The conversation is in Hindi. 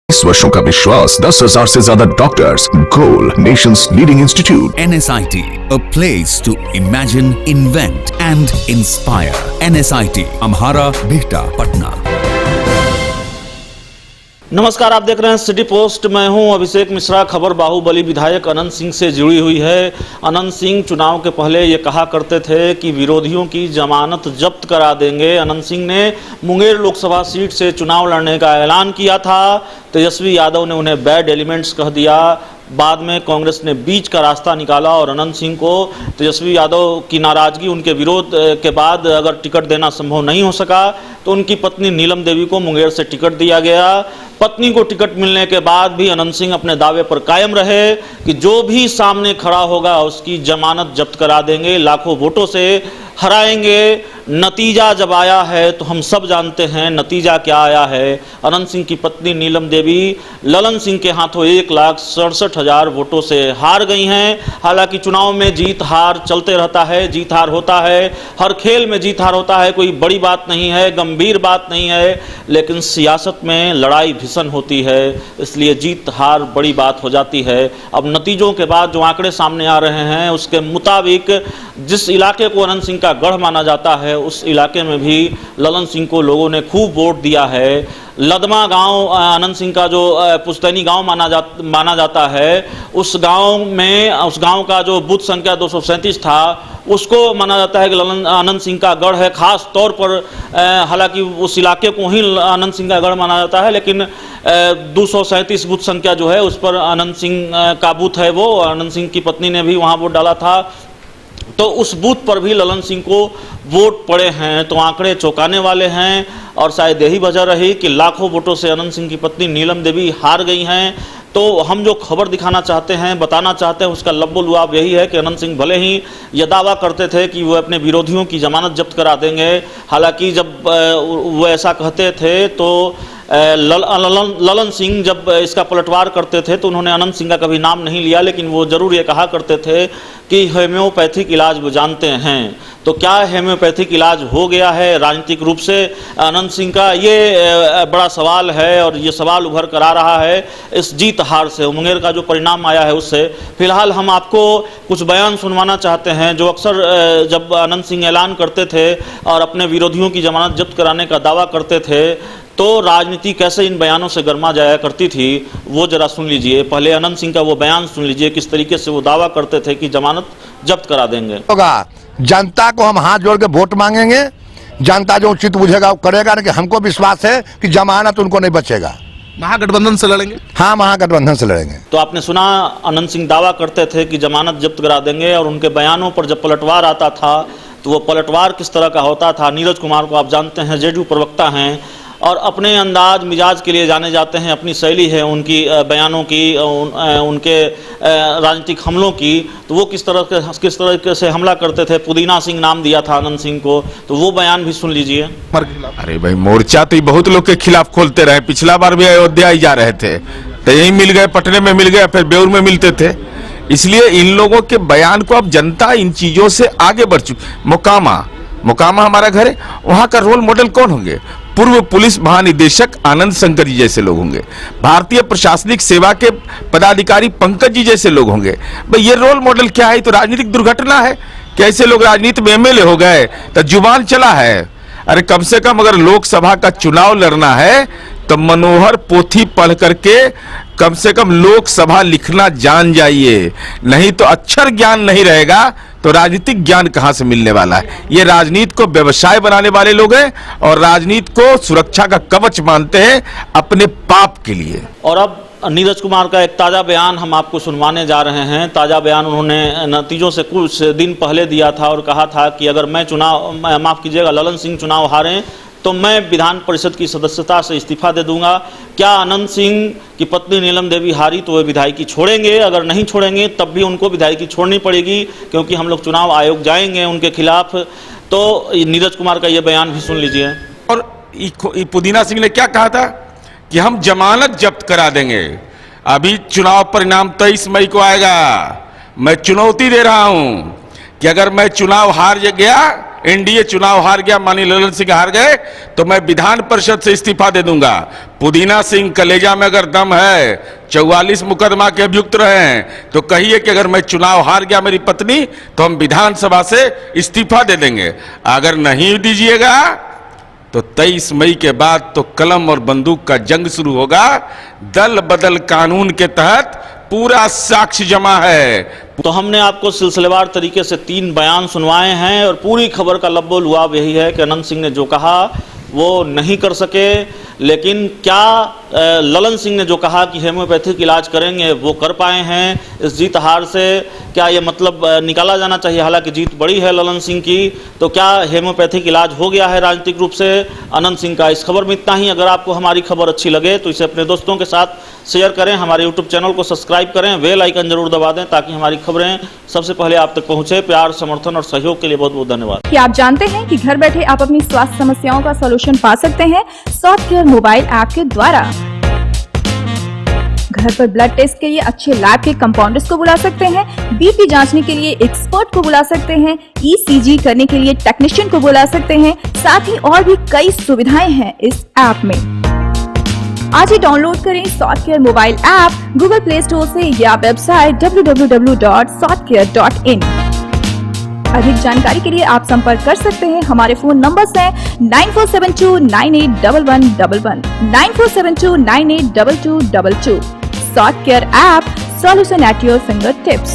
20 वर्षों का विश्वास, 10,000 से ज्यादा doctors, goal Nations leading institute. NSIT, a place to imagine, invent and inspire. NSIT, Amhara, Bihta, Patna. नमस्कार, आप देख रहे हैं सिटी पोस्ट। मैं हूं अभिषेक मिश्रा। खबर बाहुबली विधायक अनंत सिंह से जुड़ी हुई है। अनंत सिंह चुनाव के पहले ये कहा करते थे कि विरोधियों की जमानत जब्त करा देंगे। अनंत सिंह ने मुंगेर लोकसभा सीट से चुनाव लड़ने का ऐलान किया था। तेजस्वी यादव ने उन्हें बैड एलिमेंट्स कह दिया। बाद में कांग्रेस ने बीच का रास्ता निकाला और अनंत सिंह को तेजस्वी यादव की नाराजगी, उनके विरोध के बाद अगर टिकट देना संभव नहीं हो सका तो उनकी पत्नी नीलम देवी को मुंगेर से टिकट दिया गया। पत्नी को टिकट मिलने के बाद भी अनंत सिंह अपने दावे पर कायम रहे कि जो भी सामने खड़ा होगा उसकी जमानत जब्त करा देंगे, लाखों वोटों से हराएंगे। नतीजा जब आया है तो हम सब जानते हैं नतीजा क्या आया है। अनंत सिंह की पत्नी नीलम देवी ललन सिंह के हाथों 1,67,000 वोटों से हार गई हैं। हालांकि चुनाव में जीत हार चलते रहता है, जीत हार होता है, हर खेल में जीत हार होता है, कोई बड़ी बात नहीं है, गंभीर बात नहीं है। लेकिन सियासत में लड़ाई भीषण होती है, इसलिए जीत हार बड़ी बात हो जाती है। अब नतीजों के बाद जो आंकड़े सामने आ रहे हैं उसके मुताबिक जिस इलाके को अनंत सिंह का गढ़ माना जाता है उस इलाके में भी ललन सिंह को लोगों ने खूब वोट दिया है। लदमा गांव अनंत सिंह का जो पुश्तैनी गांव माना जाता है, उस गांव का जो बूथ संख्या 237 था उसको माना जाता है कि अनंत सिंह का गढ़ है। खास तौर पर हालांकि उस इलाके को ही अनंत सिंह का गढ़ माना जाता है, लेकिन 237 बूथ संख्या जो है उस पर अनंत सिंह का बूथ है। वो अनंत सिंह की पत्नी ने भी वहाँ वोट डाला था, तो उस बूथ पर भी ललन सिंह को वोट पड़े हैं। तो आंकड़े चौंकाने वाले हैं और शायद यही वजह रही कि लाखों वोटों से अनंत सिंह की पत्नी नीलम देवी हार गई हैं। तो हम जो खबर दिखाना चाहते हैं, बताना चाहते हैं, उसका लब्बो-लुआब यही है कि अनंत सिंह भले ही यह दावा करते थे कि वो अपने विरोधियों की जमानत जब्त करा देंगे। हालांकि जब वो ऐसा कहते थे तो ललन सिंह जब इसका पलटवार करते थे तो उन्होंने अनंत सिंह का कभी नाम नहीं लिया, लेकिन वो जरूर ये कहा करते थे कि होम्योपैथिक इलाज वो जानते हैं। तो क्या होम्योपैथिक इलाज हो गया है राजनीतिक रूप से अनंत सिंह का? ये बड़ा सवाल है और ये सवाल उभर कर आ रहा है इस जीत हार से, मुंगेर का जो परिणाम आया है उससे। फिलहाल हम आपको कुछ बयान सुनवाना चाहते हैं जो अक्सर जब अनंत सिंह ऐलान करते थे और अपने विरोधियों की जमानत जब्त कराने का दावा करते थे तो राजनीति कैसे इन बयानों से गर्मा जाया करती थी, वो जरा सुन लीजिए। पहले अनंत सिंह का वो बयान सुन लीजिए, किस तरीके से वो दावा करते थे कि जमानत जब्त करा देंगे। होगा जनता को हम हाथ जोड़ के वोट मांगेंगे, जनता जो उचित बुझेगा वो करेगा। कि हमको विश्वास है कि जमानत उनको नहीं बचेगा। महागठबंधन से लड़ेंगे? हाँ, महागठबंधन से लड़ेंगे। तो आपने सुना, अनंत सिंह दावा करते थे कि जमानत जब्त करा देंगे और उनके बयानों पर जब पलटवार आता था तो वो पलटवार किस तरह का होता था। नीरज कुमार को आप जानते हैं, जेडीयू प्रवक्ता हैं और अपने अंदाज मिजाज के लिए जाने जाते हैं, अपनी शैली है उनकी बयानों की, उनके राजनीतिक हमलों की। तो वो किस तरह से हमला करते थे। पुदीना सिंह नाम दिया था अनंत सिंह को, तो वो बयान भी सुन लीजिए। अरे भाई, मोर्चा तो बहुत लोग के खिलाफ खोलते रहे। पिछला बार भी अयोध्या ही जा रहे थे तो यही मिल गए, पटने में मिल गए, फिर बेउर में मिलते थे। इसलिए इन लोगों के बयान को अब जनता इन चीजों से आगे बढ़ चुकी। मोकामा हमारा घर है, वहां का रोल मॉडल कौन होंगे? पूर्व पुलिस महानिदेशक आनंद शंकर जी जैसे लोग होंगे, भारतीय प्रशासनिक सेवा के पदाधिकारी पंकज जी जैसे लोग होंगे। भाई ये रोल मॉडल क्या है? तो राजनीतिक दुर्घटना है कि ऐसे लोग राजनीति में एमएलए हो गए तो जुबान चला है। अरे कम से कम अगर लोकसभा का चुनाव लड़ना है तो मनोहर पोथी पढ़ करके कम से कम लोकसभा लिखना जान जाइए, नहीं तो अक्षर ज्ञान नहीं रहेगा तो राजनीतिक ज्ञान कहां से मिलने वाला है। ये राजनीति को व्यवसाय बनाने वाले लोग हैं और राजनीति को सुरक्षा का कवच मानते हैं अपने पाप के लिए। और अब नीरज कुमार का एक ताज़ा बयान हम आपको सुनवाने जा रहे हैं। ताज़ा बयान उन्होंने नतीजों से कुछ दिन पहले दिया था और कहा था कि अगर मैं ललन सिंह चुनाव हारें तो मैं विधान परिषद की सदस्यता से इस्तीफा दे दूंगा। क्या अनंत सिंह की पत्नी नीलम देवी हारी तो वे विधायकी छोड़ेंगे? अगर नहीं छोड़ेंगे तब भी उनको विधायकी छोड़नी पड़ेगी, क्योंकि हम लोग चुनाव आयोग जाएंगे उनके खिलाफ। तो नीरज कुमार का ये बयान भी सुन लीजिए। और पुदीना सिंह ने क्या कहा था कि हम जमानत जब्त करा देंगे। अभी चुनाव परिणाम 23 मई को आएगा। मैं चुनौती दे रहा हूं कि अगर मैं चुनाव हार गया एनडीए चुनाव हार गया, मानी ललन सिंह हार गए, तो मैं विधान परिषद से इस्तीफा दे दूंगा। पुदीना सिंह कलेजा में अगर दम है, 44 मुकदमा के अभियुक्त रहे हैं, तो कहिए कि अगर मैं चुनाव हार गया मेरी पत्नी, तो हम विधानसभा से इस्तीफा दे देंगे। अगर नहीं दीजिएगा तो 23 मई के बाद तो कलम और बंदूक का जंग शुरू होगा। दल बदल कानून के तहत पूरा साक्ष्य जमा है। तो हमने आपको सिलसिलेवार तरीके से 3 बयान सुनवाए हैं और पूरी खबर का लब्बो लुआब यही है कि अनंत सिंह ने जो कहा वो नहीं कर सके, लेकिन क्या ललन सिंह ने जो कहा कि हेम्योपैथिक इलाज करेंगे वो कर पाए हैं। इस जीत हार से क्या ये मतलब निकाला जाना चाहिए, हालांकि जीत बड़ी है ललन सिंह की, तो क्या हेम्योपैथिक इलाज हो गया है राजनीतिक रूप से अनंत सिंह का। इस खबर में इतना ही। अगर आपको हमारी खबर अच्छी लगे तो इसे अपने दोस्तों के साथ शेयर करें, हमारे यूट्यूब चैनल को सब्सक्राइब करें, बेल आइकन जरूर दबा दें ताकि हमारी खबरें सबसे पहले आप तक पहुंचे। प्यार, समर्थन और सहयोग के लिए बहुत बहुत धन्यवाद। क्या आप जानते हैं कि घर बैठे आप अपनी स्वास्थ्य समस्याओं का सलूशन पा सकते हैं सॉफ्टकेयर मोबाइल ऐप के द्वारा। घर पर ब्लड टेस्ट के लिए अच्छे लैब के कंपाउंडर्स को बुला सकते हैं, बीपी जांचने के लिए एक्सपर्ट को बुला सकते हैं, ईसीजी करने के लिए टेक्नीशियन को बुला सकते हैं। साथ ही और भी कई सुविधाएं हैं इस ऐप में। आज ही डाउनलोड करें Softcare mobile app Google Play Store से या वेबसाइट www.softcare.in। अधिक जानकारी के लिए आप संपर्क कर सकते हैं। हमारे फोन नंबर्स हैं 9472981111, 9472982222। Softcare app, solution at your finger tips.